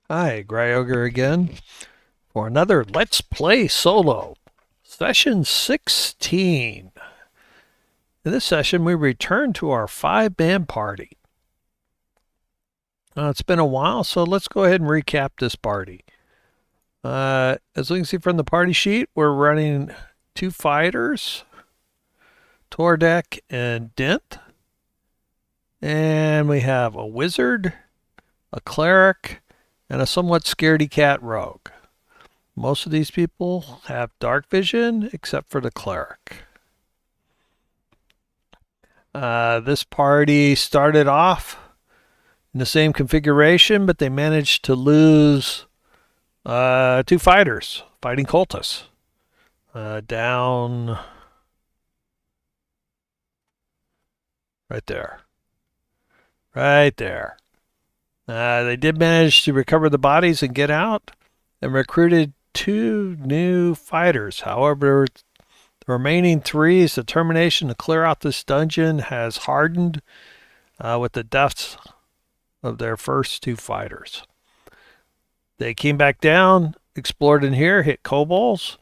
Hi, Gryoger again for another Let's Play Solo, session 16. In this session, we return to our five-man party. It's been a while, so let's go ahead and recap this party. As you can see from the party sheet, we're running two fighters, Tordek and Dent, and we have a wizard, a cleric, and a somewhat scaredy cat rogue. Most of these people have dark vision, except for the cleric. This party started off in the same configuration, but they managed to lose two fighters fighting cultists. Down right there. Right there. They did manage to recover the bodies and get out and recruited two new fighters. However, the remaining three's determination to clear out this dungeon has hardened with the deaths of their first two fighters. They came back down, explored in here, hit kobolds,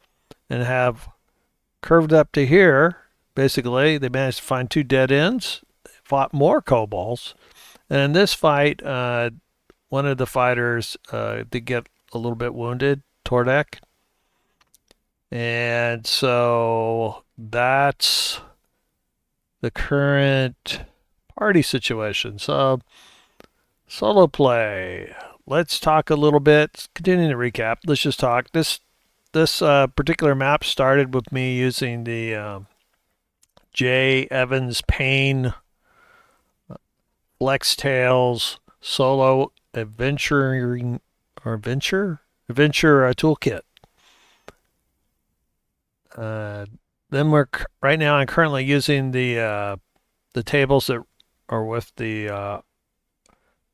and have curved up to here. Basically, they managed to find two dead ends, fought more kobolds, and in this fight, one of the fighters did get a little bit wounded, Tordek. And so that's the current party situation. So, solo play. Let's talk a little bit. Continuing to recap, let's just talk. This particular map started with me using the J. Evans Payne Flex Tales solo adventuring or adventure toolkit. Then right now I'm currently using the tables that are with the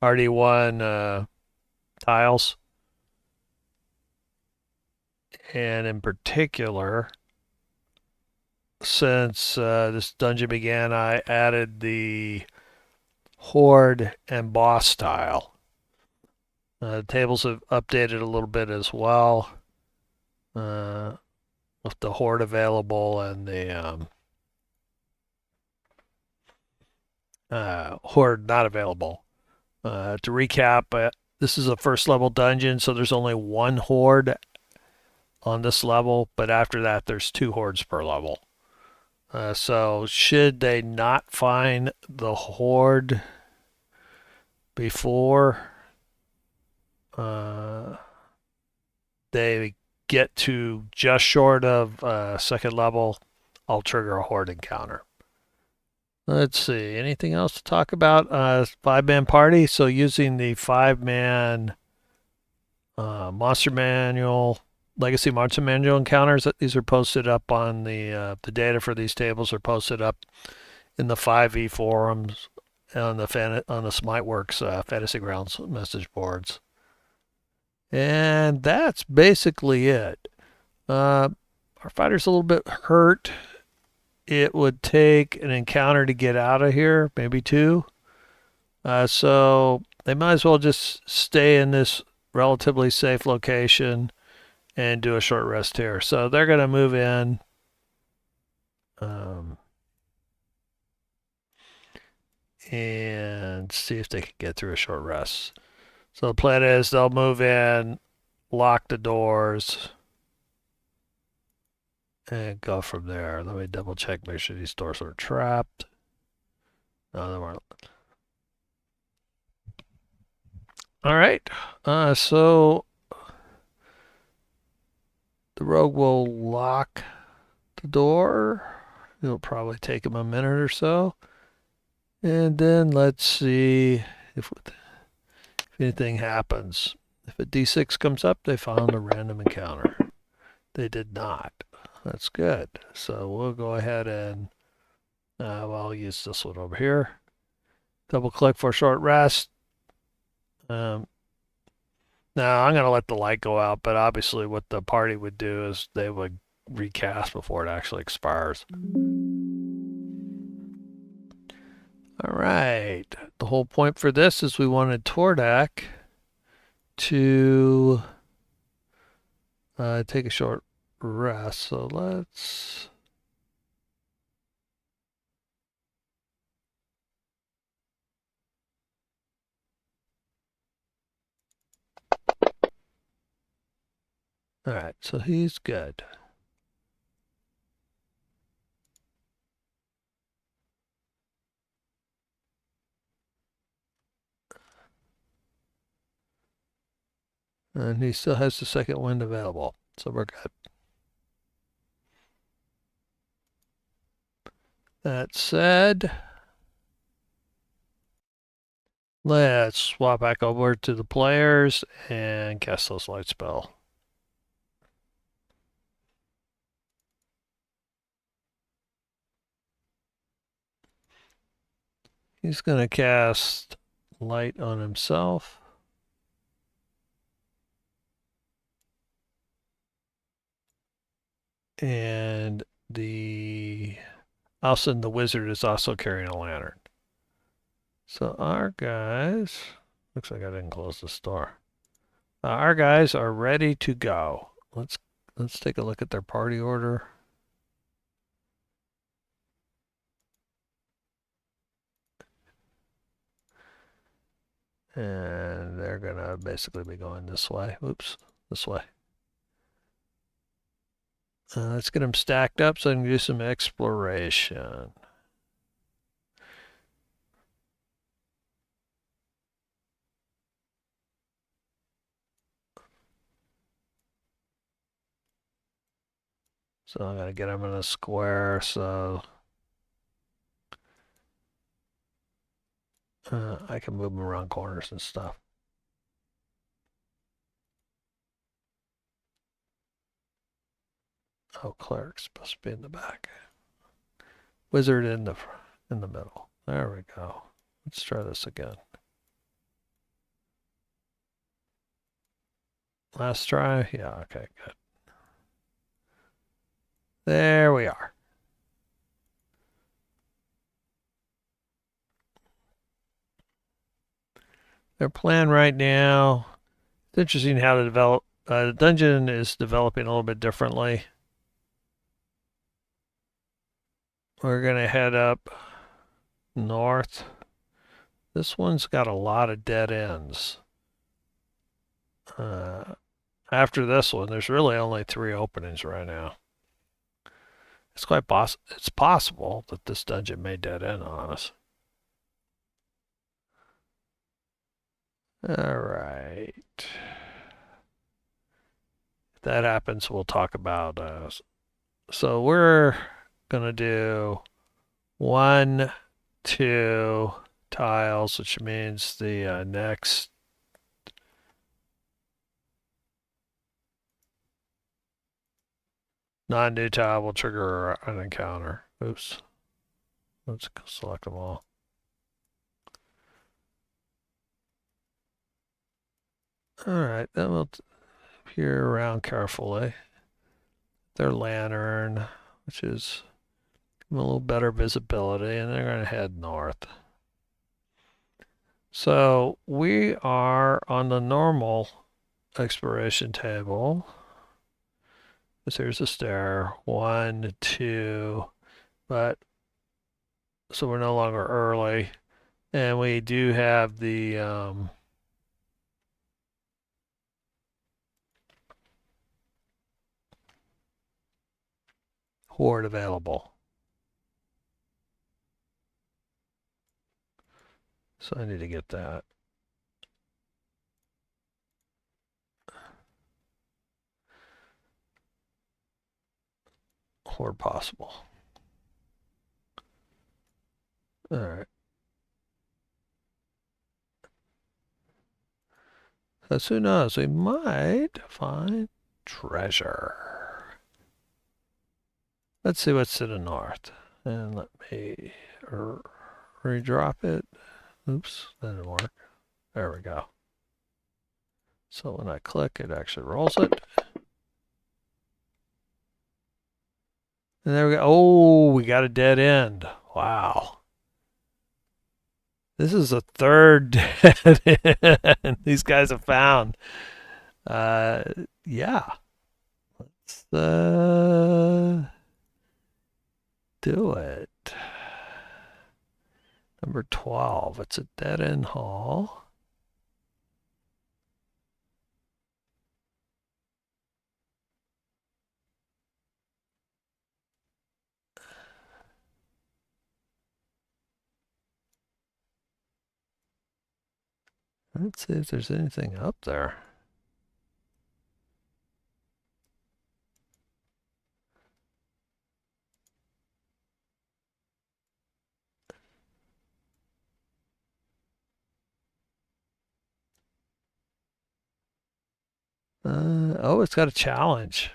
RD1 tiles, and in particular, since this dungeon began, I added the Hoard and boss tile. The tables have updated a little bit as well, with the Hoard available and the Hoard not available. To recap, this is a first level dungeon, so there's only one Hoard on this level, but after that, there's two Hoards per level. So should they not find the Hoard before they get to just short of second level, I'll trigger a Hoard encounter. Let's see, anything else to talk about? Five-man party, so using the five-man monster manual, legacy monster manual encounters, these are posted up on the data for these tables are posted up in the 5e forums on the Smiteworks Fantasy Grounds message boards. And that's basically it. Our fighter's a little bit hurt. It would take an encounter to get out of here, maybe two. So they might as well just stay in this relatively safe location and do a short rest here. So they're going to move in. And see if they can get through a short rest. So the plan is they'll move in, lock the doors, and go from there. Let me double check, make sure these doors are trapped. No, they weren't. All right. So the rogue will lock the door. It'll probably take him a minute or so. And then let's see if anything happens. If a D6 comes up, they found a random encounter. They did not. That's good. So we'll go ahead and I'll use this one over here. Double click for a short rest. Now I'm going to let the light go out, but obviously what the party would do is they would recast before it actually expires. All right. The whole point for this is we wanted Tordek to take a short rest. So let's. All right, so he's good. And he still has the second wind available, so we're good. That said, let's swap back over to the players and cast those light spell. He's going to cast light on himself. And also the wizard is also carrying a lantern. So our guys, looks like I didn't close the door. Our guys are ready to go. Let's take a look at their party order. And they're gonna basically be going this way. Oops, this way. Let's get them stacked up so I can do some exploration. So I'm gonna get them in a square so I can move them around corners and stuff. Oh, cleric's supposed to be in the back. Wizard in the middle. There we go. Let's try this again. Last try? Yeah, okay, good. There we are. Their plan right now, it's interesting how to develop. The dungeon is developing a little bit differently. We're going to head up north. This one's got a lot of dead ends. After this one, there's really only 3 openings right now. It's it's possible that this dungeon may dead end on us. All right. If that happens, we'll talk about. So we're gonna do 1, 2 tiles, which means the next non-new tile will trigger an encounter. Oops. Let's select them all. All right, then we'll peer around carefully. Their lantern, which is a little better visibility, and they're going to head north. So we are on the normal exploration table. So here's a stair. 1, 2, but so we're no longer early. And we do have the Hoard available. So I need to get that. Hoard possible. All right. Because who knows? We might find treasure. Let's see what's to the north. And let me redrop it. Oops, that didn't work. There we go. So when I click, it actually rolls it. And there we go. Oh, we got a dead end. Wow. This is the third dead these guys have found. Uh, yeah. Let's do it. Number 12. It's a dead end hall. Let's see if there's anything up there. Oh, it's got a challenge,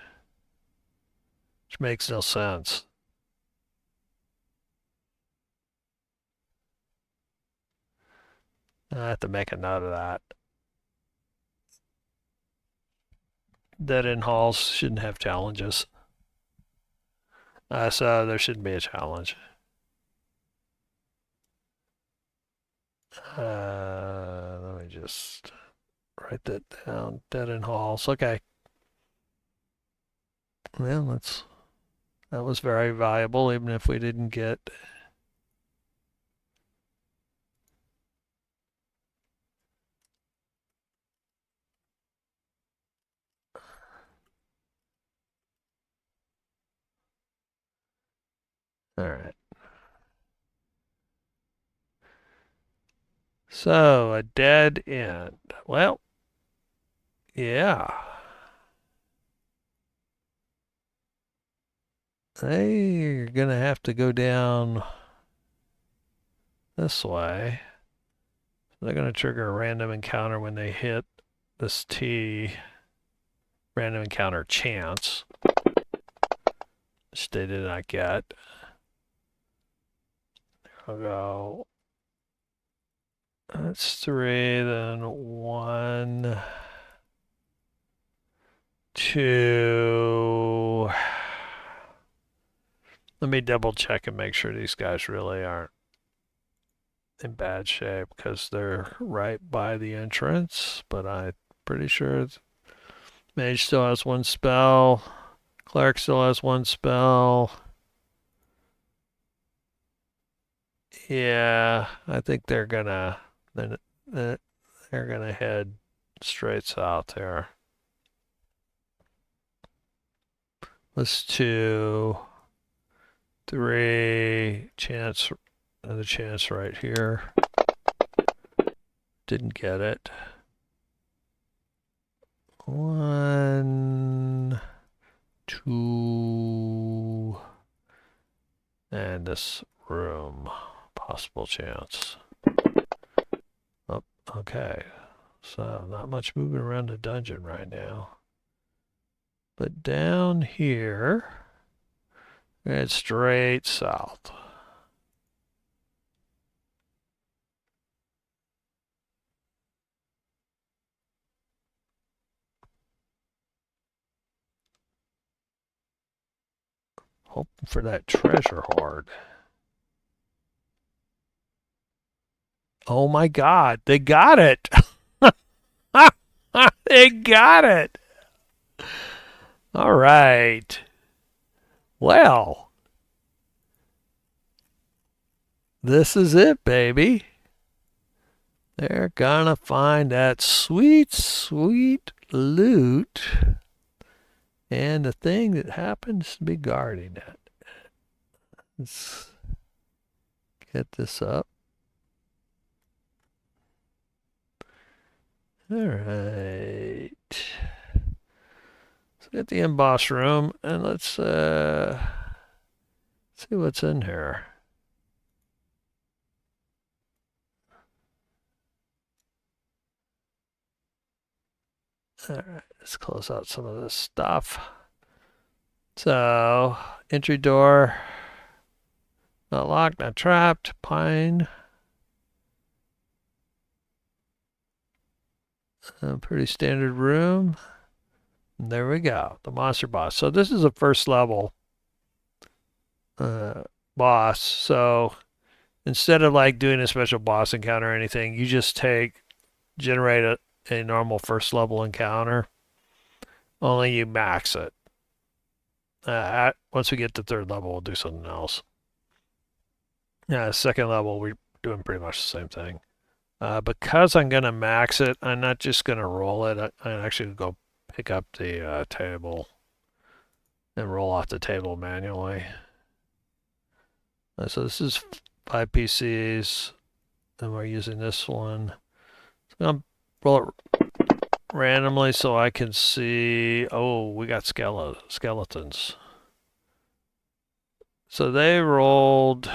which makes no sense. I have to make a note of that. Dead end halls shouldn't have challenges. So there shouldn't be a challenge. Let me just write that down. Dead end halls. Okay. Well, that was very valuable, even if we didn't get. All right. So a dead end. Well, yeah. They're gonna have to go down this way. They're gonna trigger a random encounter when they hit this T. Random encounter chance, which they did not get. I'll go. That's 3, then 1, 2. Let me double check and make sure these guys really aren't in bad shape because they're right by the entrance, but I'm pretty sure mage still has 1 spell, cleric still has 1 spell. Yeah, I think they're gonna head straight south here. Let's 2, 3, chance, another chance right here. Didn't get it. 1, 2, and this room. Possible chance. Oh, okay. So not much moving around the dungeon right now. But down here, it's straight south. Hoping for that treasure hoard. Oh my God, they got it! They got it! All right. Well, this is it, baby. They're gonna find that sweet, sweet loot and the thing that happens to be guarding it. Let's get this up. All right. Let's get the emboss room and let's see what's in here. All right, let's close out some of this stuff. So, entry door, not locked, not trapped, Payne. A pretty standard room. And there we go, the monster boss. So this is a first level boss. So instead of like doing a special boss encounter or anything, you just generate a normal first level encounter. Only you max it. Once we get to third level, we'll do something else. Yeah, second level, we're doing pretty much the same thing. Because I'm going to max it, I'm not just going to roll it. I'm actually going to go pick up the table and roll off the table manually. So this is 5 PCs, and we're using this one. So I'm roll it randomly so I can see. Oh, we got skeletons. So they rolled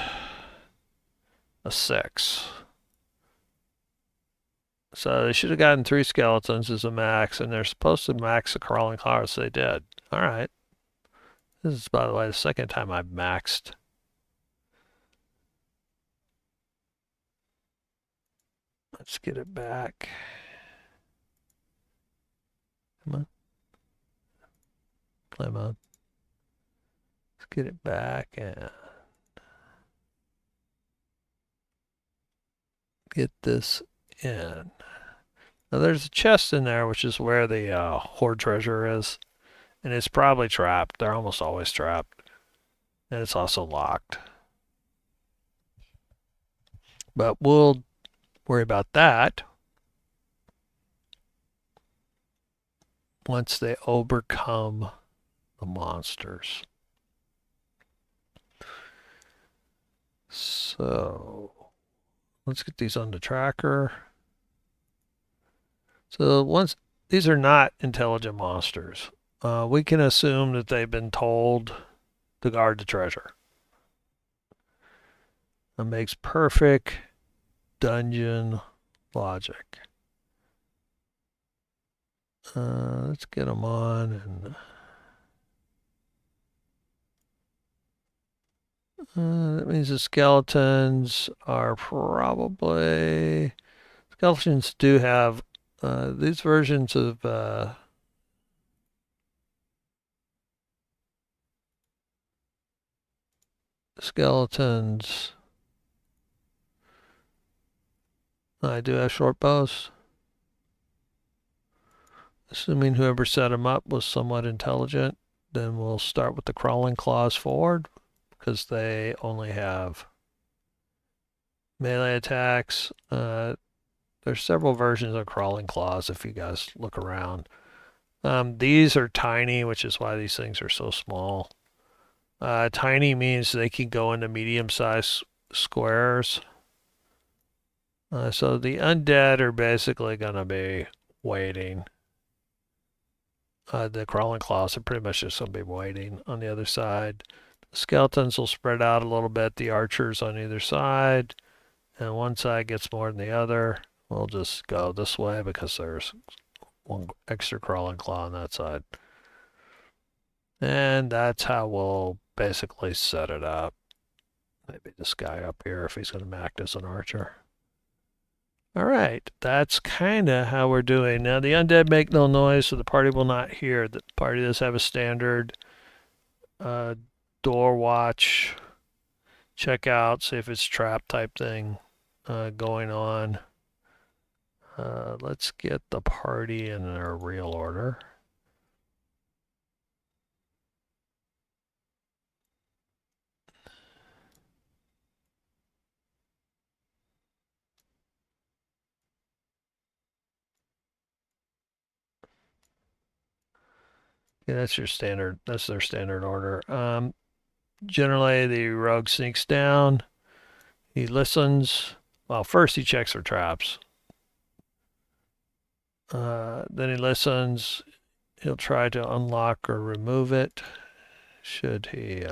a 6. So they should have gotten 3 skeletons as a max, and they're supposed to max the crawling cars. So they did. All right. This is, by the way, the second time I've maxed. Let's get it back. Come on. Play mode. Let's get it back and get this in. Now there's a chest in there, which is where the hoard treasure is. And it's probably trapped. They're almost always trapped. And it's also locked. But we'll worry about that once they overcome the monsters. So let's get these on the tracker. So once these are not intelligent monsters, we can assume that they've been told to guard the treasure. That makes perfect dungeon logic. Let's get them on and that means the skeletons are probably skeletons do have these versions of skeletons. I do have short bows. Assuming whoever set them up was somewhat intelligent, then we'll start with the crawling claws forward because they only have melee attacks. There's several versions of crawling claws if you guys look around. These are tiny, which is why these things are so small. Tiny means they can go into medium-sized squares. So the undead are basically going to be waiting. The crawling claws are pretty much just going to be waiting on the other side. The skeletons will spread out a little bit, the archers on either side. And one side gets more than the other. We'll just go this way because there's one extra crawling claw on that side. And that's how we'll basically set it up. Maybe this guy up here if he's going to act as an archer. All right, that's kind of how we're doing. Now, the undead make no noise, so the party will not hear. The party does have a standard door watch, check out, see if it's trap type thing going on. Let's get the party in their real order. Yeah, that's your standard. That's their standard order. Generally, the rogue sneaks down. He listens. Well, first he checks for traps. Then he listens. He'll try to unlock or remove it. Should he?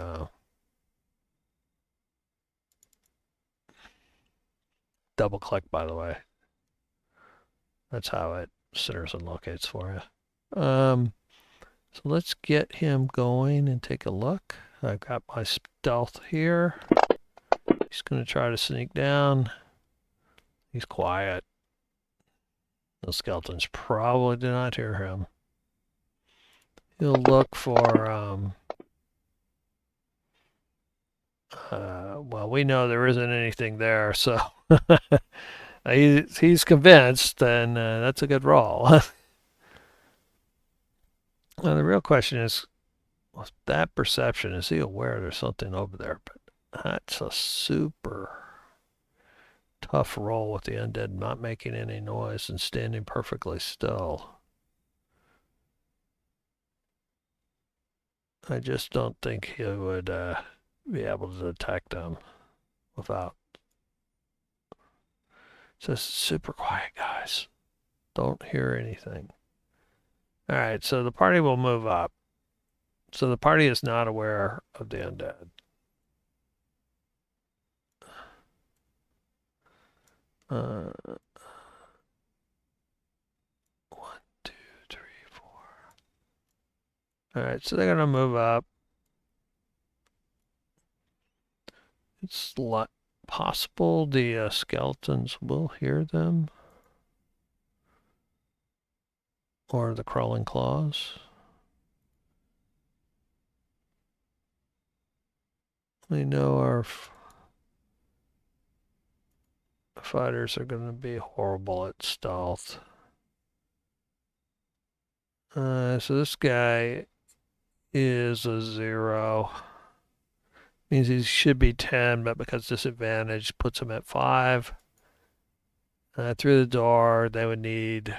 Double click, by the way. That's how it centers and locates for you. So let's get him going and take a look. I've got my stealth here. He's going to try to sneak down. He's quiet. The skeletons probably do not hear him. He'll look for Well, we know there isn't anything there, so he's convinced, and that's a good roll. Now, the real question is, with that perception, is he aware there's something over there? But that's a super tough roll with the undead not making any noise and standing perfectly still. I just don't think he would be able to detect them without. Just super quiet, guys. Don't hear anything. All right, so the party will move up. So the party is not aware of the undead. Uh, 1, 2, 3, 4. All right, so they're gonna move up. It's possible the skeletons will hear them, or the crawling claws. We know our fighters are going to be horrible at stealth. So this guy is a 0. Means he should be 10, but because disadvantage puts him at 5. Through the door, they would need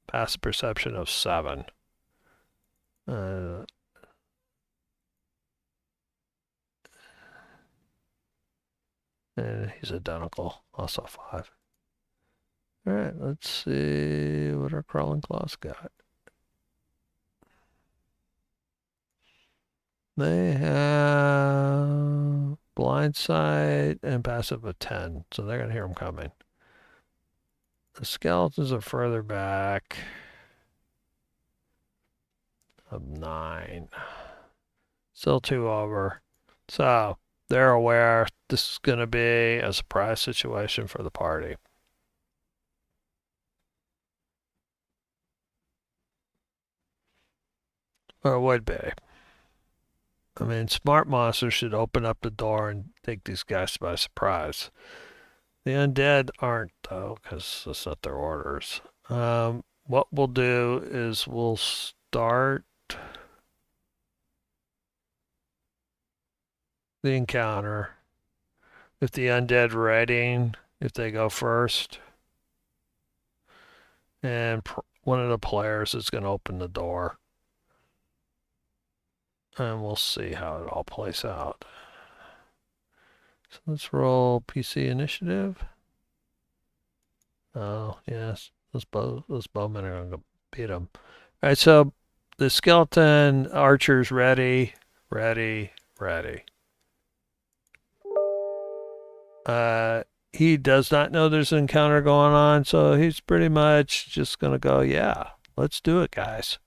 passive perception of 7. And he's identical, also 5. All right, let's see what our crawling claws got. They have blind sight and passive of 10, so they're going to hear him coming. The skeletons are further back of 9. Still 2 over. So they're aware this is going to be a surprise situation for the party. Or it would be. I mean, smart monsters should open up the door and take these guys by surprise. The undead aren't, though, because that's not their orders. What we'll do is we'll start the encounter. If the undead raiding, if they go first, and one of the players is going to open the door. And we'll see how it all plays out. So let's roll PC initiative. Oh, yes. Those bowmen are going to beat them. All right, so the skeleton archer's ready, ready, ready. He does not know there's an encounter going on, so he's pretty much just going to go, yeah, let's do it, guys.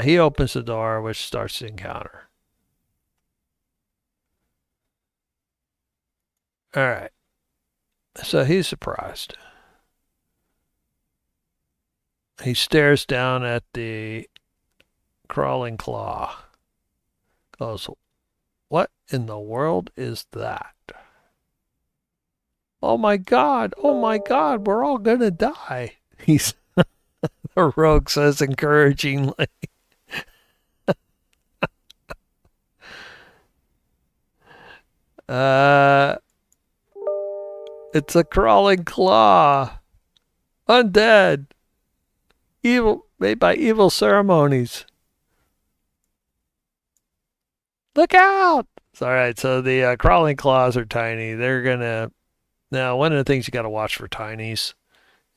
He opens the door, which starts the encounter. All right. So he's surprised. He stares down at the crawling claw. Goes, what in the world is that? Oh my God, we're all gonna die. He's the rogue says encouragingly. It's a crawling claw. Undead. Evil, made by evil ceremonies. Look out! All right, so the crawling claws are tiny. They're gonna. Now, one of the things you got to watch for tinies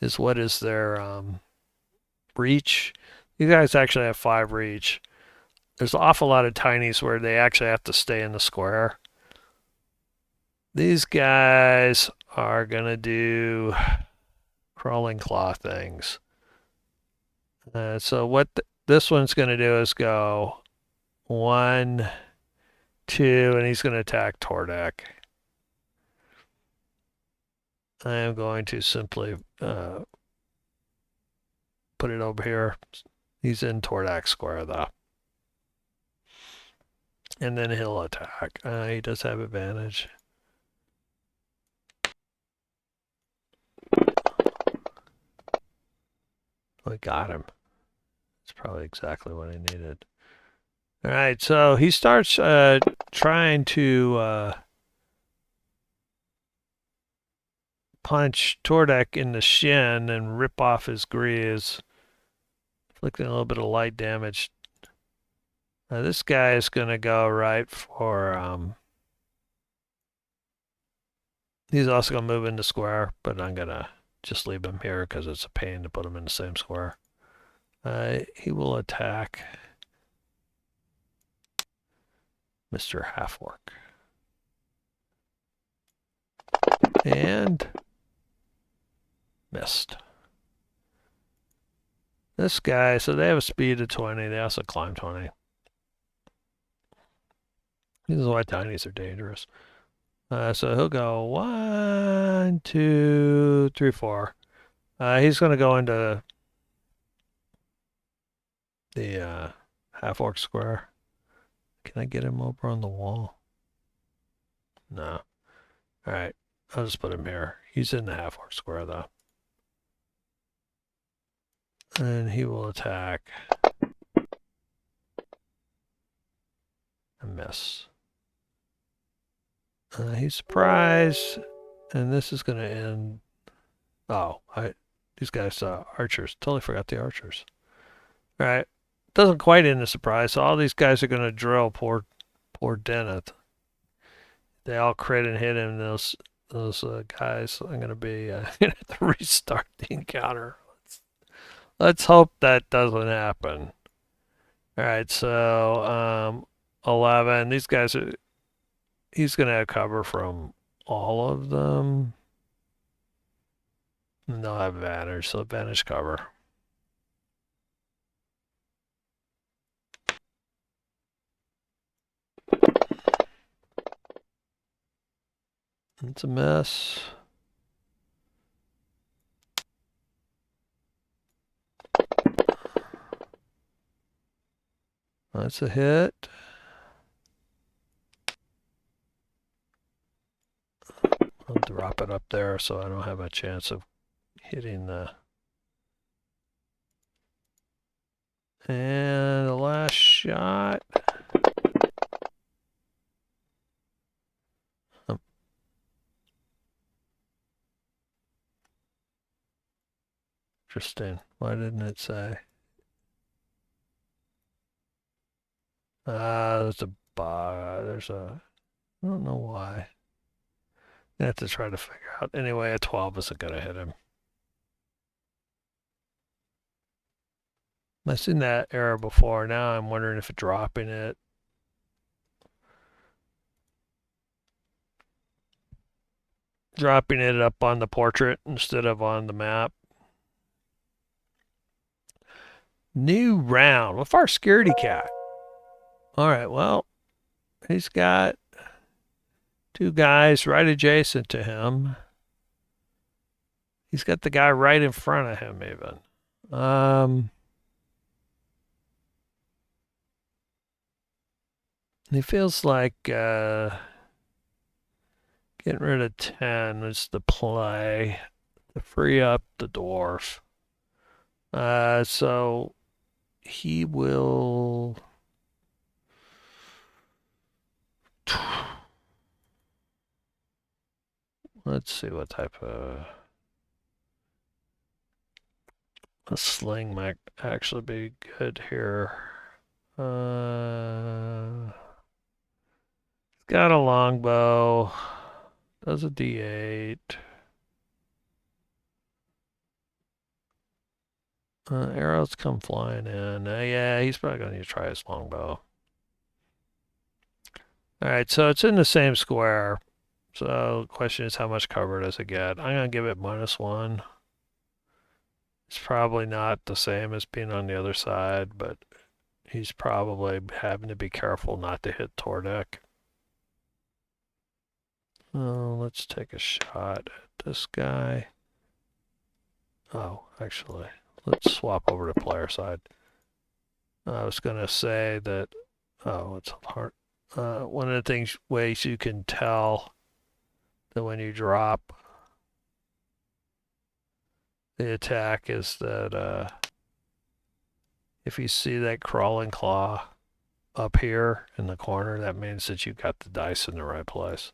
is what is their reach. You guys actually have 5 reach. There's an awful lot of tinies where they actually have to stay in the square. These guys are gonna do crawling claw things. So what this one's gonna do is go 1, 2, and he's gonna attack Tordek. I am going to simply put it over here. He's in Tordek square though. And then he'll attack. He does have advantage. We got him. That's probably exactly what he needed. All right, so he starts trying to punch Tordek in the shin and rip off his greaves, inflicting a little bit of light damage. This guy is going to go right for... he's also going to move into square, but I'm going to just leave him here because it's a pain to put him in the same square. He will attack Mr. Half-Orc. And missed. This guy, so they have a speed of 20. They also climb 20. This is why tinies are dangerous. So he'll go 1, 2, 3, 4. He's going to go into the half-orc square. Can I get him over on the wall? No. All right. I'll just put him here. He's in the half-orc square, though. And he will attack. And miss. He's surprised. And this is going to end... Oh, these guys, archers. Totally forgot the archers. All right. Doesn't quite end the surprise. So all these guys are going to drill poor Denneth. They all crit and hit him. Those guys. I'm going to be going to have to restart the encounter. Let's hope that doesn't happen. All right. So 11. These guys are. He's going to have cover from all of them. And they'll have advantage. So advantage cover. It's a mess. That's a hit. I'll drop it up there so I don't have a chance of hitting the... And the last shot. Interesting. Why didn't it say? There's a bug. I don't know why. I have to try to figure out. Anyway, a 12 isn't going to hit him. I've seen that error before. Now I'm wondering if dropping it. Dropping it up on the portrait instead of on the map. New round with our scaredy cat. All right, well, he's got two guys right adjacent to him. He's got the guy right in front of him, even. He feels like getting rid of 10 is the play to free up the dwarf. So he will... Let's see what type of... A sling might actually be good here. Got a longbow. Does a D8. Arrows come flying in. Yeah, he's probably going to try his longbow. Alright, so it's in the same square. So the question is, how much cover does it get? I'm going to give it -1. It's probably not the same as being on the other side, but he's probably having to be careful not to hit Tordek. Oh, let's take a shot at this guy. Oh, actually, let's swap over to player side. I was going to say that... Oh, it's hard. one of the ways you can tell that when you drop the attack is that if you see that crawling claw up here in the corner, that means that you got the dice in the right place.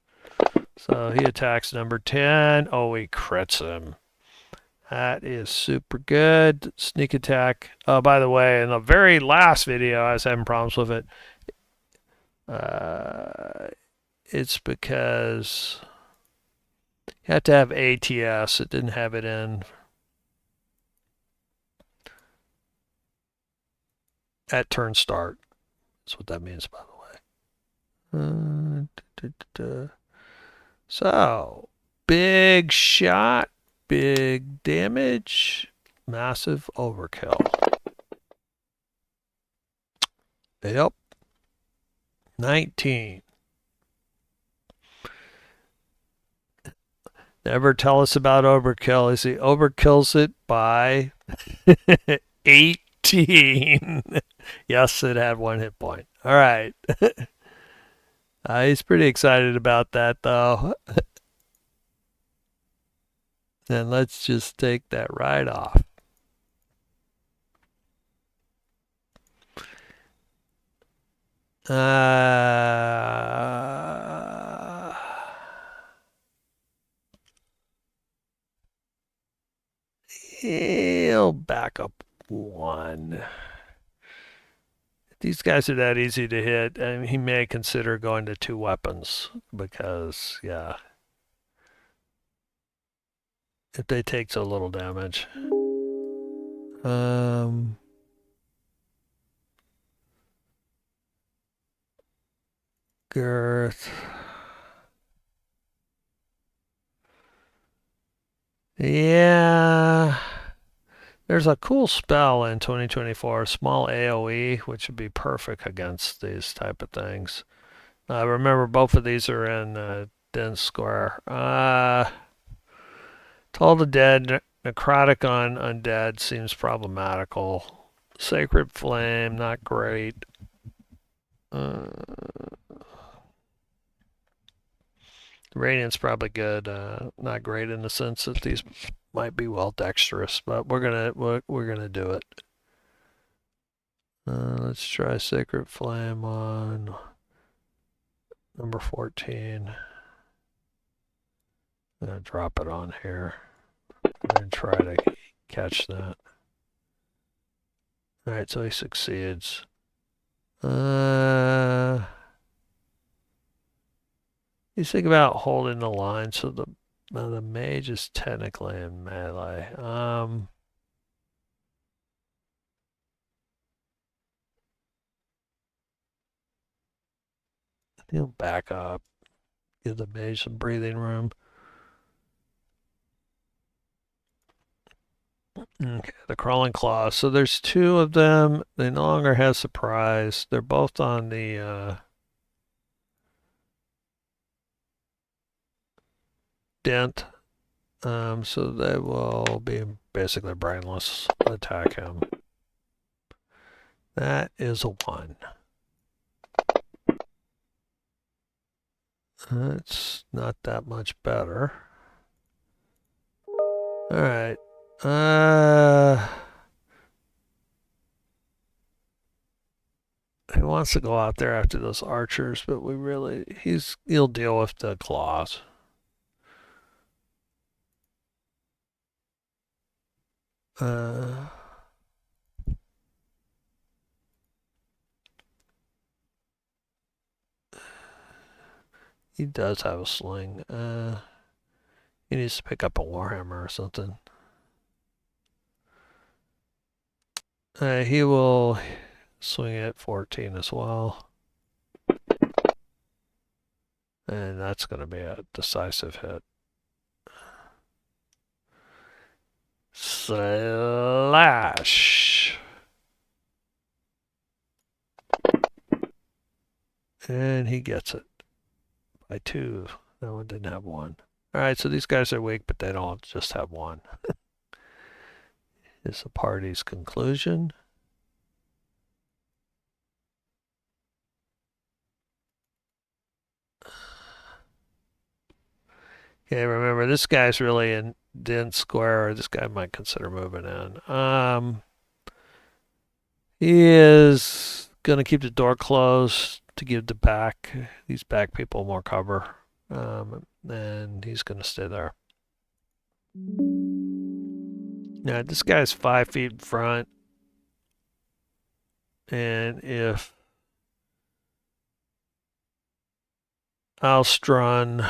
So he attacks number 10. Oh, he crits him. That is super good. Sneak attack. Oh, by the way, in the very last video, I was having problems with it. It's because you have to have ATS. It didn't have it in at turn start. That's what that means, by the way. So, big shot, big damage, massive overkill. Yep. 19. Never tell us about overkill. Is he overkills it by 18? Yes, it had 1 hit point. All right. He's pretty excited about that, though. And let's just take that right off. He'll back up 1. These guys are that easy to hit, and he may consider going to 2 weapons because, yeah, if they take so little damage. Girth. Yeah. There's a cool spell in 2024, small AoE, which would be perfect against these type of things. Remember, both of these are in dense square. Toll the Dead, necrotic on undead seems problematical. Sacred Flame, not great. Radiant's probably good. Not great in the sense that these might be well dexterous, but we're gonna do it. Let's try Sacred Flame on number 14. I'm gonna drop it on here and try to catch that. All right, so he succeeds. You think about holding the line, so the mage is technically in melee. He'll back up, give the mage some breathing room. Okay, the crawling claw. So there's 2 of them. They no longer have surprise. They're both on the dent. So they will be basically brainless. Attack him. That is a 1. It's not that much better. All right. He wants to go out there after those archers, but he'll deal with the claws. He does have a sling. He needs to pick up a warhammer or something. He will swing at 14 as well. And that's going to be a decisive hit. Slash. And he gets it by 2. That one didn't have 1. All right, so these guys are weak, but they don't just have 1. Is the party's conclusion. Okay, remember this guy's really in dense square. This guy might consider moving in. He is gonna keep the door closed to give these back people more cover. And he's gonna stay there. Now this guy's 5 feet in front, and if Alstrun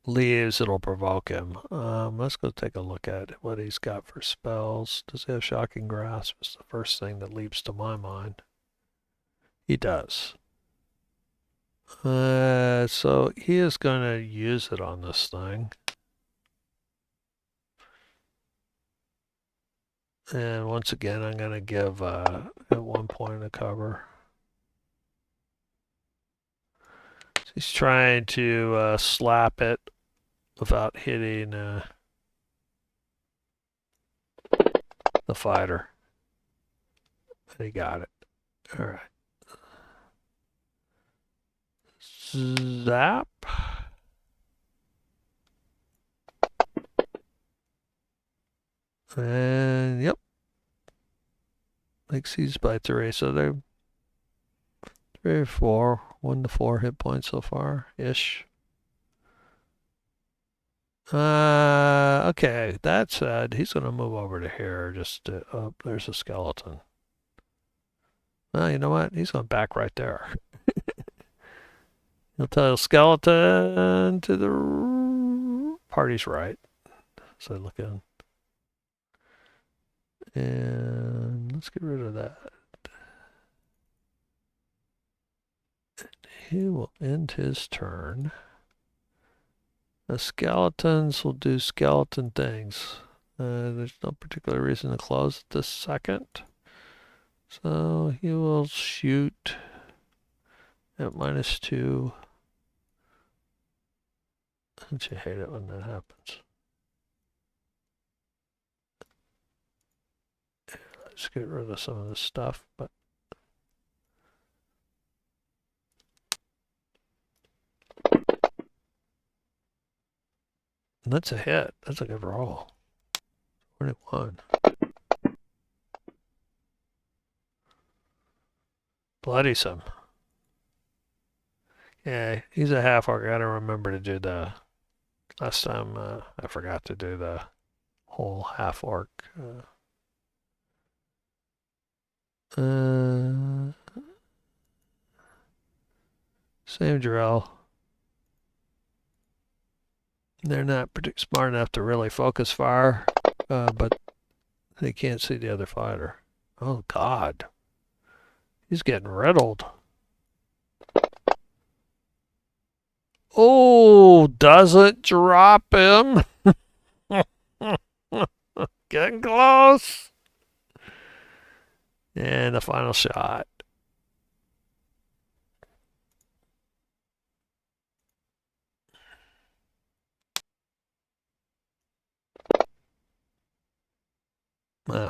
leaves, it'll provoke him. Let's go take a look at what he's got for spells. Does he have Shocking Grasp? It's the first thing that leaps to my mind. He does. So he is going to use it on this thing. And once again, I'm going to give at 1 point of cover. So he's trying to slap it without hitting the fighter. And he got it. All right. Zap. And yep. Exceeds by 3. So they're 3 or 4. 1 to 4 hit points so far ish. Okay. That said, he's gonna move over to here. Oh, there's a skeleton. Well, you know what? He's gonna back right there. He'll tell skeleton to the party's right. So look in. And let's get rid of that. He will end his turn. The skeletons will do skeleton things. There's no particular reason to close it this second. So he will shoot at -2. Don't you hate it when that happens? Let's get rid of some of this stuff, but that's a hit. That's a good roll. 21. Bloody some. Yeah, he's a half orc. I gotta remember to do the. Last time I forgot to do the whole half orc. Same drill. They're not particularly smart enough to really focus fire, but they can't see the other fighter. Oh, God. He's getting riddled. Oh, doesn't drop him. Getting close. And the final shot.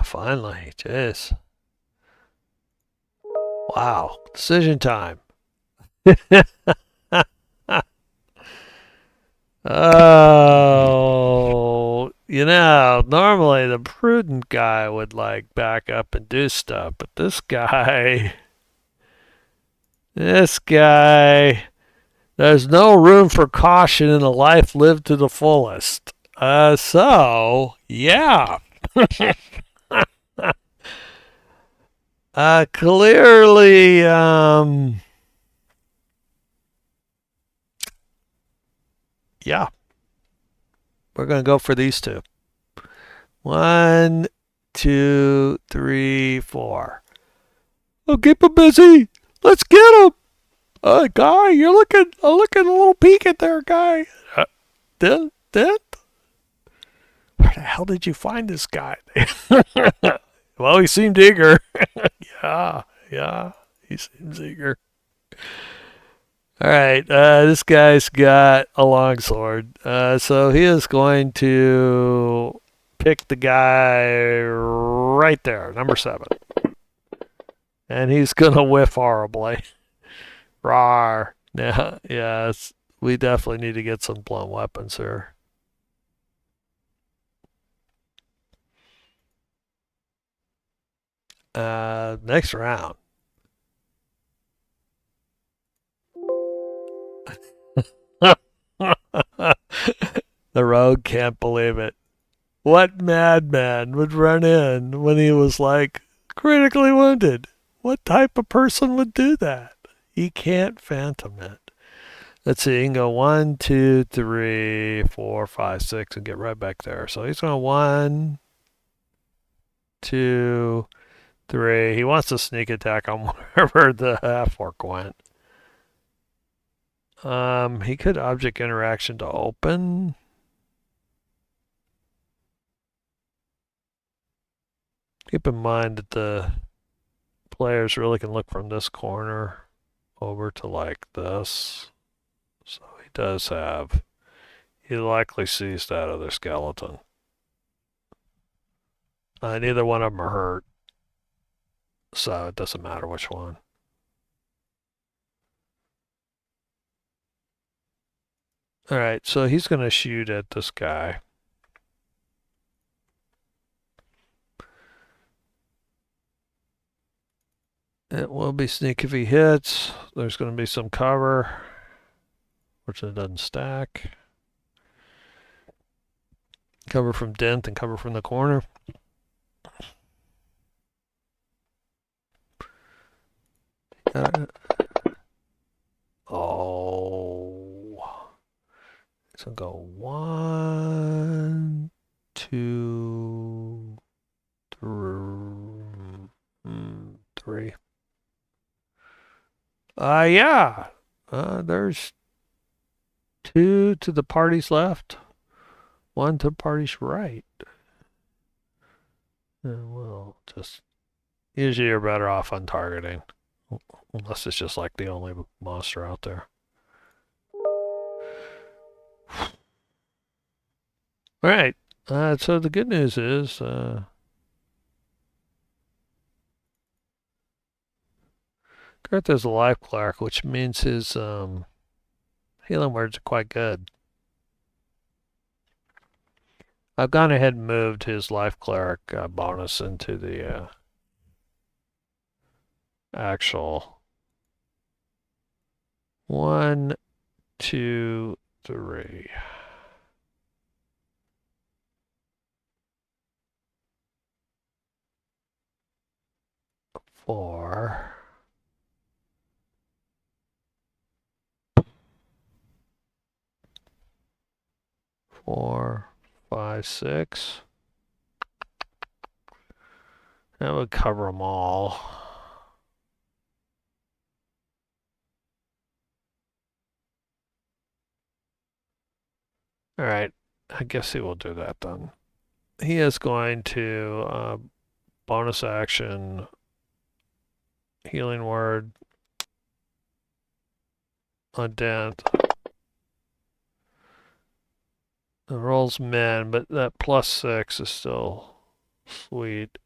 Finally, jeez. Wow, decision time. Oh, normally the prudent guy would like back up and do stuff, but this guy, there's no room for caution in a life lived to the fullest. So, yeah. Clearly, yeah. We're going to go for these two. 1, 2, 3, 4. Oh, keep him busy. Let's get him. Guy, you're looking a little peaked there, guy. Where the hell did you find this guy? Well, he seemed eager. Yeah, he seems eager. All right, this guy's got a longsword, so he is going to pick the guy right there, number 7, and he's gonna whiff horribly. Rawr. Yeah, yes, we definitely need to get some blunt weapons here. Next round. The rogue can't believe it. What madman would run in when he was like critically wounded? What type of person would do that? He can't phantom it. Let's see, he can go 1, 2, 3, 4, 5, 6, and get right back there. So he's going 1, 2, 3. He wants to sneak attack on wherever the half orc went. He could object interaction to open. Keep in mind that the players really can look from this corner over to like this. So he does have. He likely sees that other skeleton. Neither one of them are hurt, so it doesn't matter which one. Alright, so he's going to shoot at this guy. It will be sneak if he hits. There's going to be some cover, which it doesn't stack. Cover from dent and cover from the corner. Oh. So go 1, 2, 3. Yeah. There's 2 to the party's left, 1 to the party's right. And we'll just. Usually you're better off on targeting. Unless it's just like the only monster out there. Alright. So the good news is. Garth is a life cleric, which means his healing words are quite good. I've gone ahead and moved his life cleric bonus into the actual 1, 2, 3. 4. 4, 5, 6. That would cover them all. Alright, I guess he will do that then. He is going to bonus action, healing word, undead. The roll's min, but that +6 is still sweet.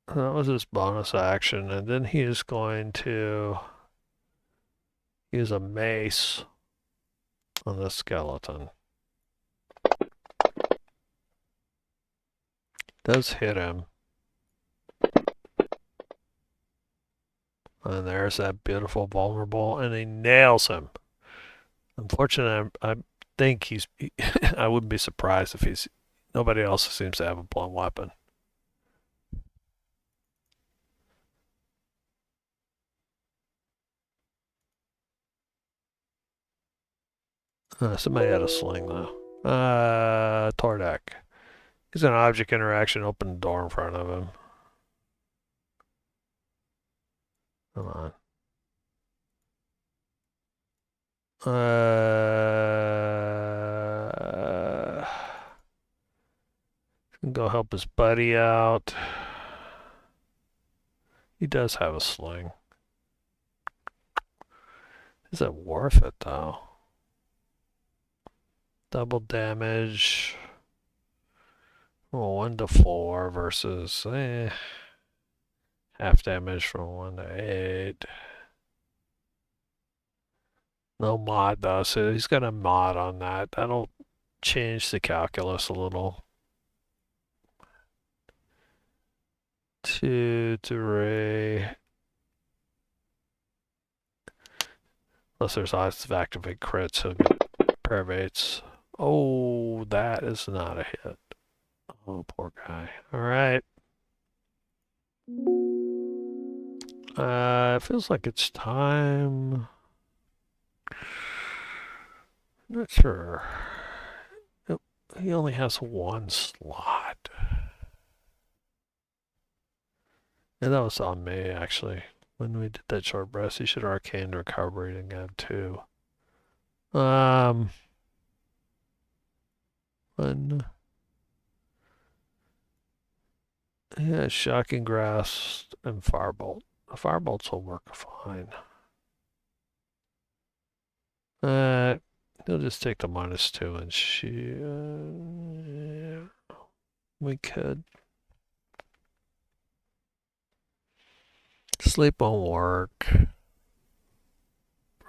That was his bonus action, and then he is going to use a mace on the skeleton. Does hit him. And there's that beautiful vulnerable, and he nails him. Unfortunately, I think he's. I wouldn't be surprised if he's. Nobody else seems to have a blunt weapon. Somebody had a sling though. Tordek. He's an object interaction. Open the door in front of him. Come on. Go help his buddy out. He does have a sling. Is it worth it though? Double damage. Well, 1 to 4 versus half damage from 1 to 8. No mod though, so he's got a mod on that. That'll change the calculus a little. 2, 3. Unless there's odds of activate crits, he'll get paravates. Oh, that is not a hit. Oh, poor guy. All right. It feels like it's time. Not sure. Nope, he only has one slot. And that was on me, actually. When we did that short rest, he should arcane recovery again, too. One. Yeah, shocking grasp and firebolt. The firebolts will work fine. He'll just take the -2 and yeah, we could. Sleep won't work.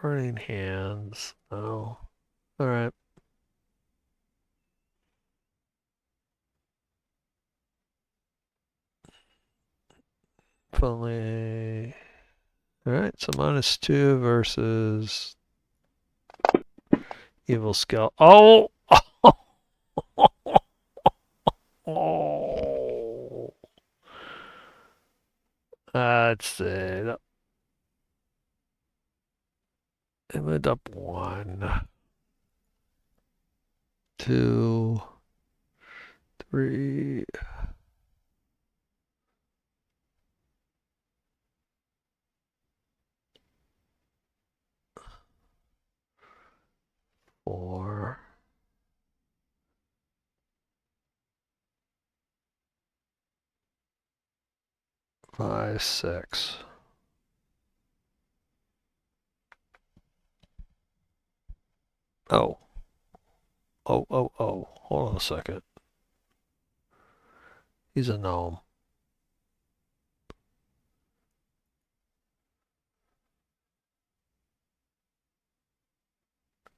Burning hands. No. Alright. Fully. Alright, so -2 versus evil skill. Oh! Oh! Let's see. It moved up 1, 2, 3. 4, 5, 6. Oh. Oh. Hold on a second. He's a gnome.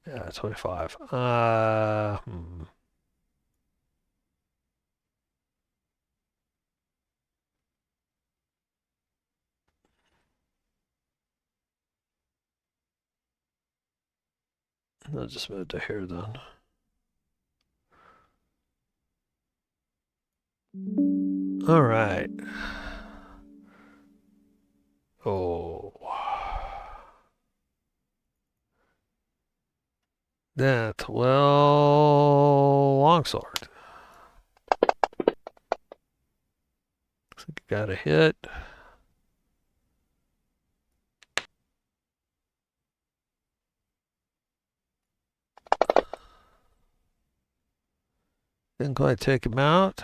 Yeah, 25. I'll just move to here then. All right. Oh. That, well, longsword. Looks like you got a hit. Didn't quite take him out.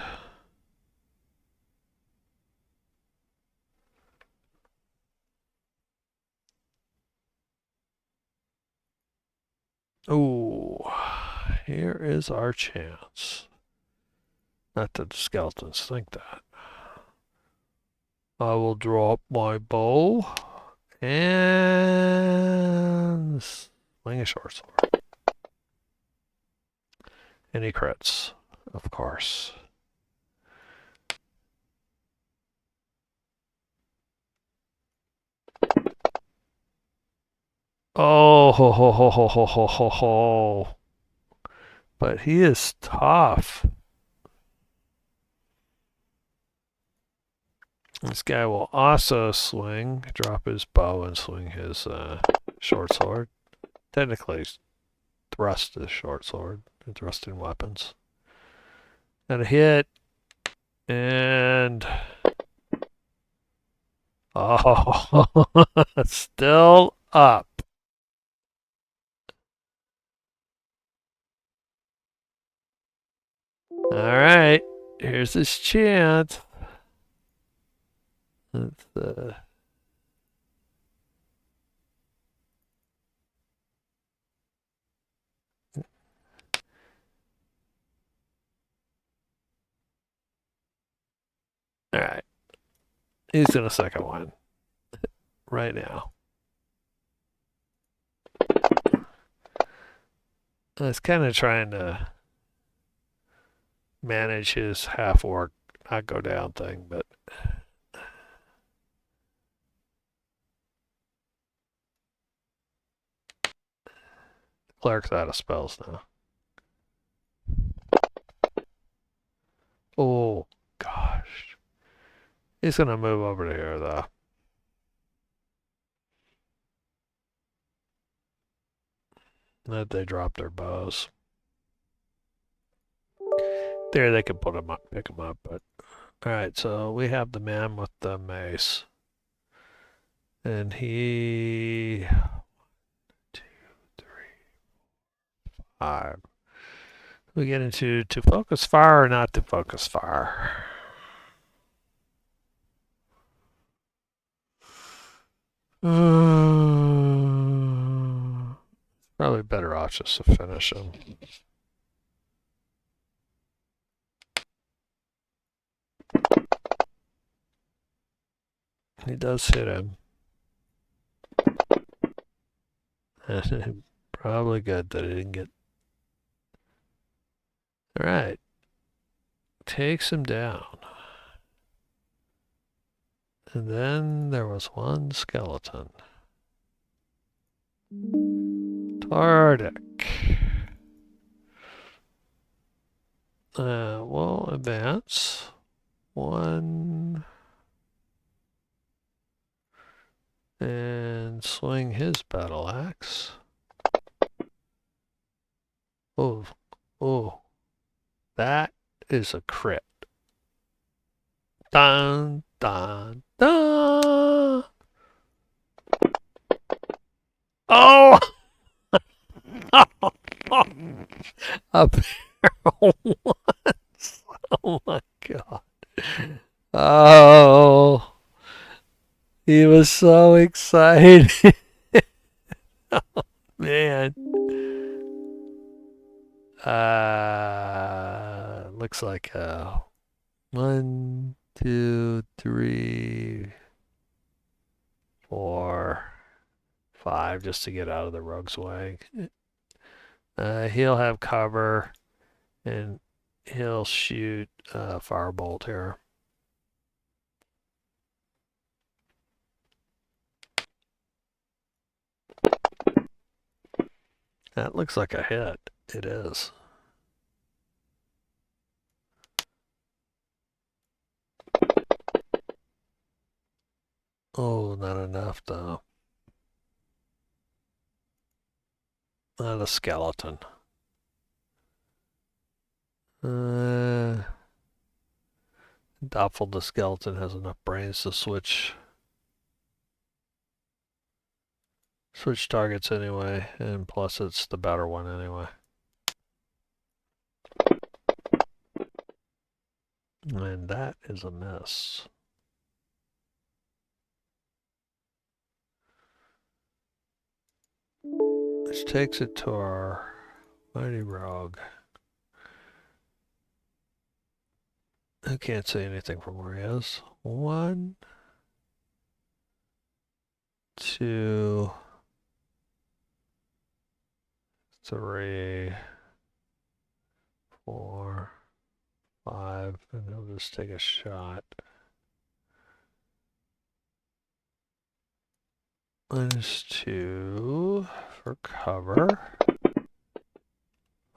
Oh, here is our chance. Not that the skeletons think that. I will draw up my bow and swing a short sword. And he crits, of course. Oh, ho, ho, ho, ho, ho, ho, ho, ho. But he is tough. This guy will also swing, drop his bow and swing his short sword. Technically, thrust his short sword, thrusting weapons. And a hit. And oh, still up. All right, here's his chance. Let's, all right, he's gonna second one right now. I was kind of trying to manage his half orc, not go down thing, but Cleric's out of spells now. Oh, gosh. He's going to move over to here, though. That they drop their bows. There, they can put them up, pick them up, but... Alright, so we have the man with the mace. And he... 2, 3, 5. We get into to focus fire or not to focus fire. Probably better off just to finish him. He does hit him. Probably good that he didn't get... Alright. Takes him down. And then there was one skeleton. Tardic. We'll advance. 1. And swing his battle axe. Oh, oh. That is a crit. Dun, dun, dun. Oh! A barrel once. Oh my god. Oh. He was so excited. Oh, man. Looks like 1, 2, 3, 4, 5 just to get out of the rogue's way. He'll have cover and he'll shoot a firebolt here. That looks like a hit. It is. Oh, not enough though. Not a skeleton. Doubtful the skeleton has enough brains to switch targets anyway, and plus it's the better one anyway. And that is a miss. Which takes it to our mighty rogue. Who can't say anything from where he is. 1, 2, 3, 4, 5, and he'll just take a shot. -2 for cover.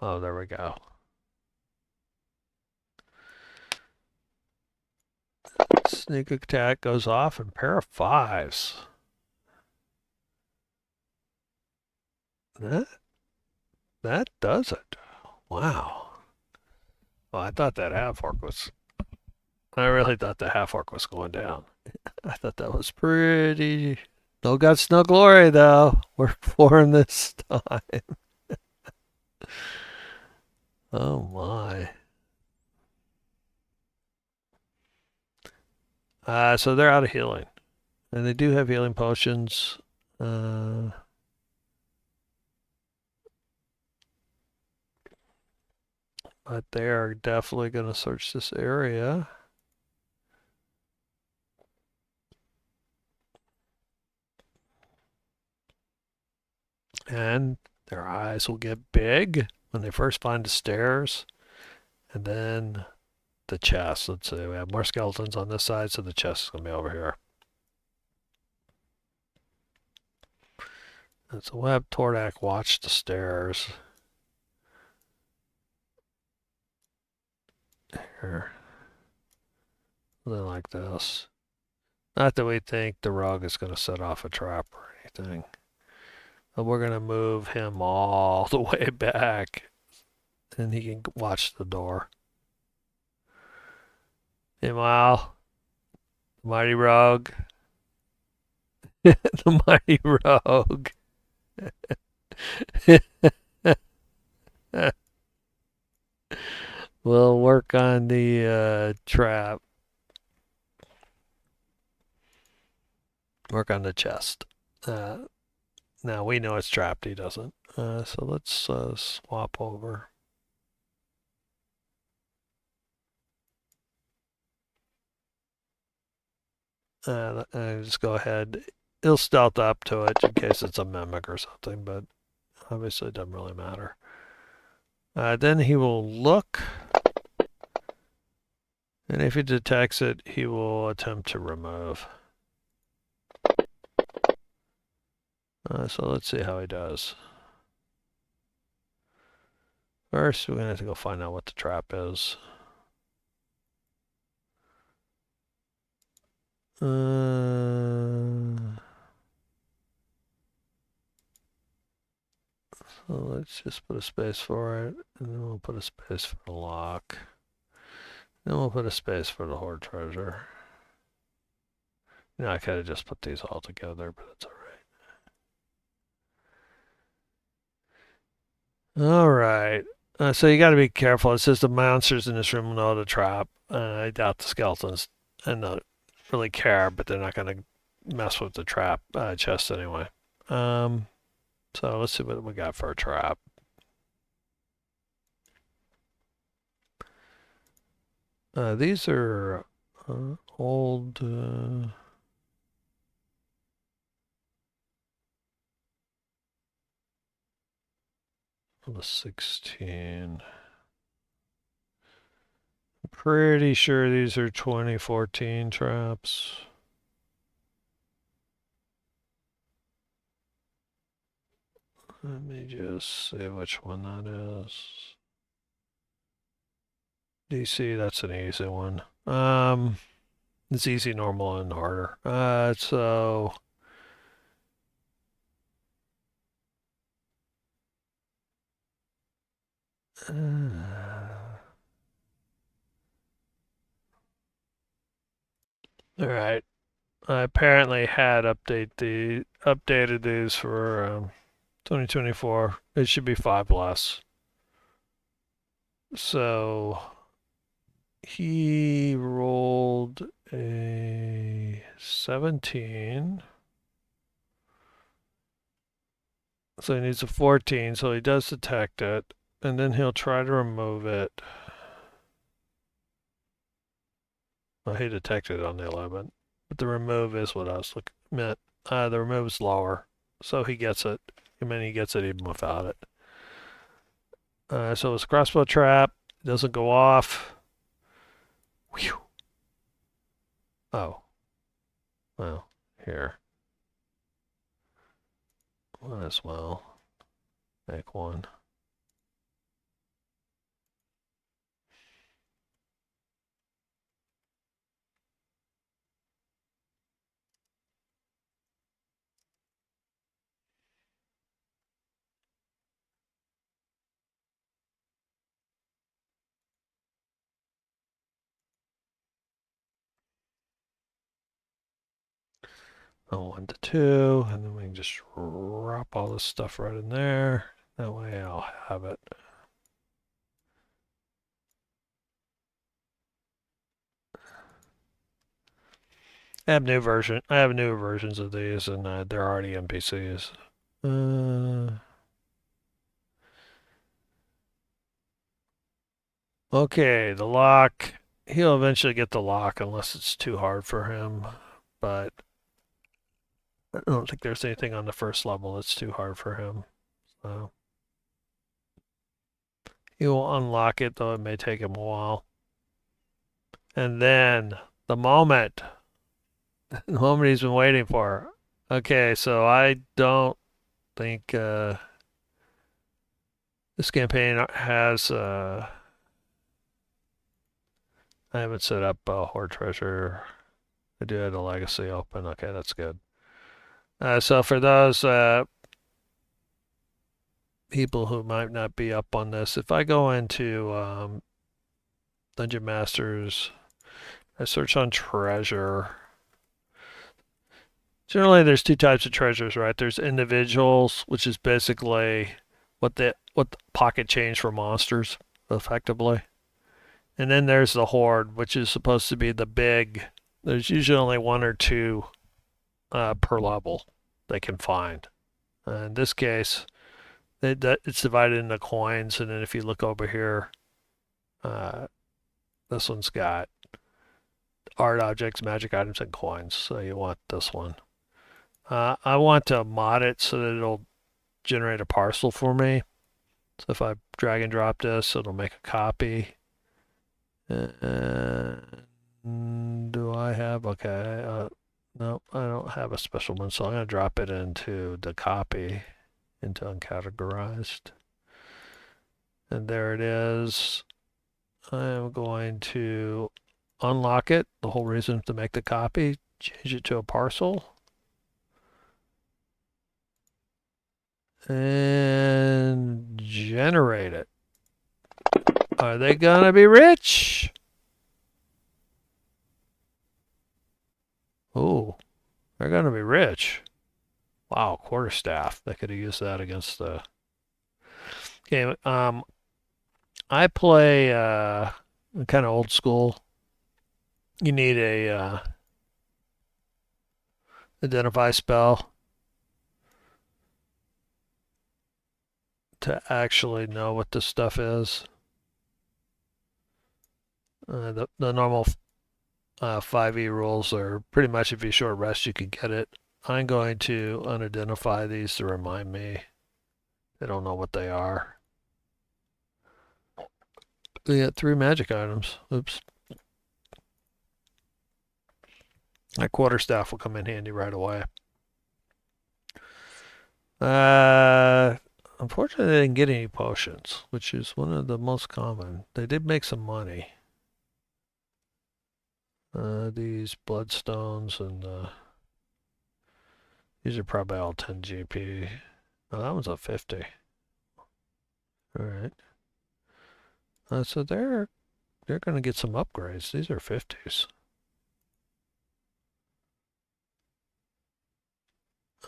Oh, there we go. Sneak attack goes off and pair of 5s. That does it. Wow. Well, I thought that half orc was... I really thought the half orc was going down. I thought that was pretty... No guts, no glory, though. We're pouring this time. Oh, my. So they're out of healing. And they do have healing potions. But they are definitely going to search this area. And their eyes will get big when they first find the stairs. And then the chest. Let's see, we have more skeletons on this side, so the chest is going to be over here. It's a web. Tordak, watch the stairs. Here. Something like this. Not that we think the rug is going to set off a trap or anything. But we're going to move him all the way back. And he can watch the door. Meanwhile, the mighty rogue. The mighty rogue. We'll work on the trap. Work on the chest. Now we know it's trapped. He doesn't. So let's swap over. Just go ahead. He'll stealth up to it in case it's a mimic or something, but obviously it doesn't really matter. Then he will look, and if he detects it, he will attempt to remove. So let's see how he does. First, we're going to have to go find out what the trap is. So let's just put a space for it, and then we'll put a space for the lock. Then we'll put a space for the hoard treasure. I could have just put these all together, but it's all right. So you got to be careful. It says the monsters in this room know the trap. I doubt the skeletons and don't really care, but they're not going to mess with the trap chest anyway. So let's see what we got for a trap. These are old. The 16. I'm pretty sure these are 2014 traps. Let me just see which one that is. DC, that's an easy one. It's easy, normal, and harder. So all right. I apparently had updated these for 2024. It should be 5 less. So he rolled a 17. So he needs a 14, so he does detect it, and then he'll try to remove it. Well, he detected it on the 11, but the remove is what I was looking at. The remove is lower, so he gets it. I mean, he gets it even without it. So it's a crossbow trap. It doesn't go off. Whew. Oh. Well, here. Might as well make one. Oh, 1 to 2, and then we can just drop all this stuff right in there. That way I'll have it. I have newer versions of these, and they're already NPCs. Okay, the lock. He'll eventually get the lock unless it's too hard for him, but I don't think there's anything on the first level that's too hard for him. So he will unlock it, though it may take him a while. And then the moment, the moment he's been waiting for. Okay, so I don't think this campaign has. I haven't set up Hoard Treasure. I do have the Legacy open. Okay, that's good. So for those people who might not be up on this, if I go into Dungeon Masters, I search on treasure. Generally, there's two types of treasures, right? There's individuals, which is basically what the pocket change for monsters, effectively. And then there's the Hoard, which is supposed to be the big. There's usually only one or two per level they can find. In this case, it's divided into coins, and then if you look over here, this one's got art objects, magic items, and coins. So you want this one. I want to mod it so that it'll generate a parcel for me. So if I drag and drop this, it'll make a copy. Do I have, okay, no, I don't have a special one, so I'm going to drop it into the copy, into uncategorized. And there it is. I am going to unlock it. The whole reason to make the copy, change it to a parcel. And generate it. Are they gonna be rich? Oh, they're gonna be rich. Wow, quarterstaff. They could have used that against the game. I play kind of old school. You need a identify spell to actually know what this stuff is. The normal 5e rules are pretty much if you short rest you can get it. I'm going to unidentify these to remind me. They don't know what they are. We got 3 magic items. Oops. That quarterstaff will come in handy right away. Unfortunately, I didn't get any potions, which is one of the most common. They did make some money. These bloodstones and these are probably all 10 GP. Oh, that one's a 50. All right. So they're going to get some upgrades. These are 50s.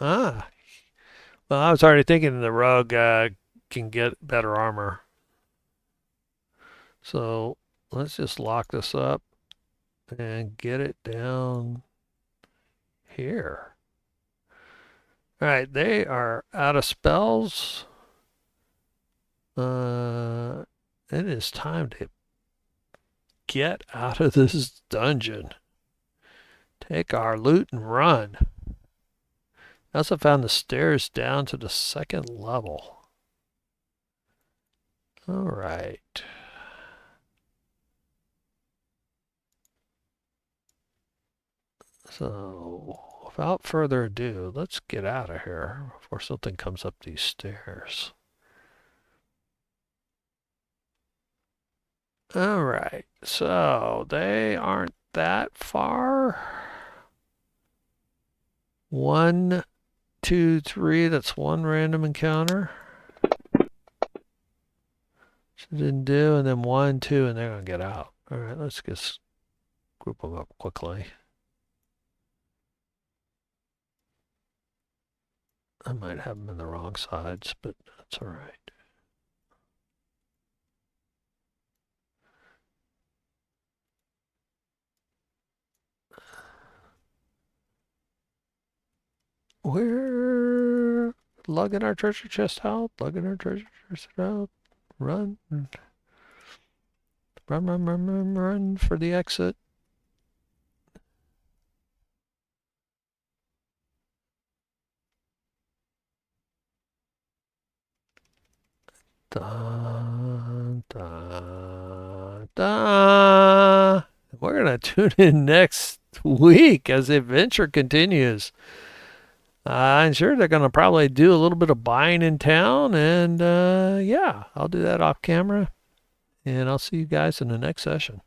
Ah. Well, I was already thinking the rogue can get better armor. So let's just lock this up and get it down here. All right, they are out of spells. It is time to get out of this dungeon. Take our loot and run. I also found the stairs down to the 2nd level. All right. So, without further ado, let's get out of here before something comes up these stairs. All right, so they aren't that far. 1, 2, 3, that's 1 random encounter. Which I didn't do, and then 1, 2, and they're gonna get out. All right, let's just group them up quickly. I might have them in the wrong sides, but that's all right. We're lugging our treasure chest out, lugging our treasure chest out. Run. Run, run, run, run, run for the exit. Dun, dun, dun. We're going to tune in next week as the adventure continues. I'm sure they're going to probably do a little bit of buying in town, and yeah, I'll do that off camera, and I'll see you guys in the next session.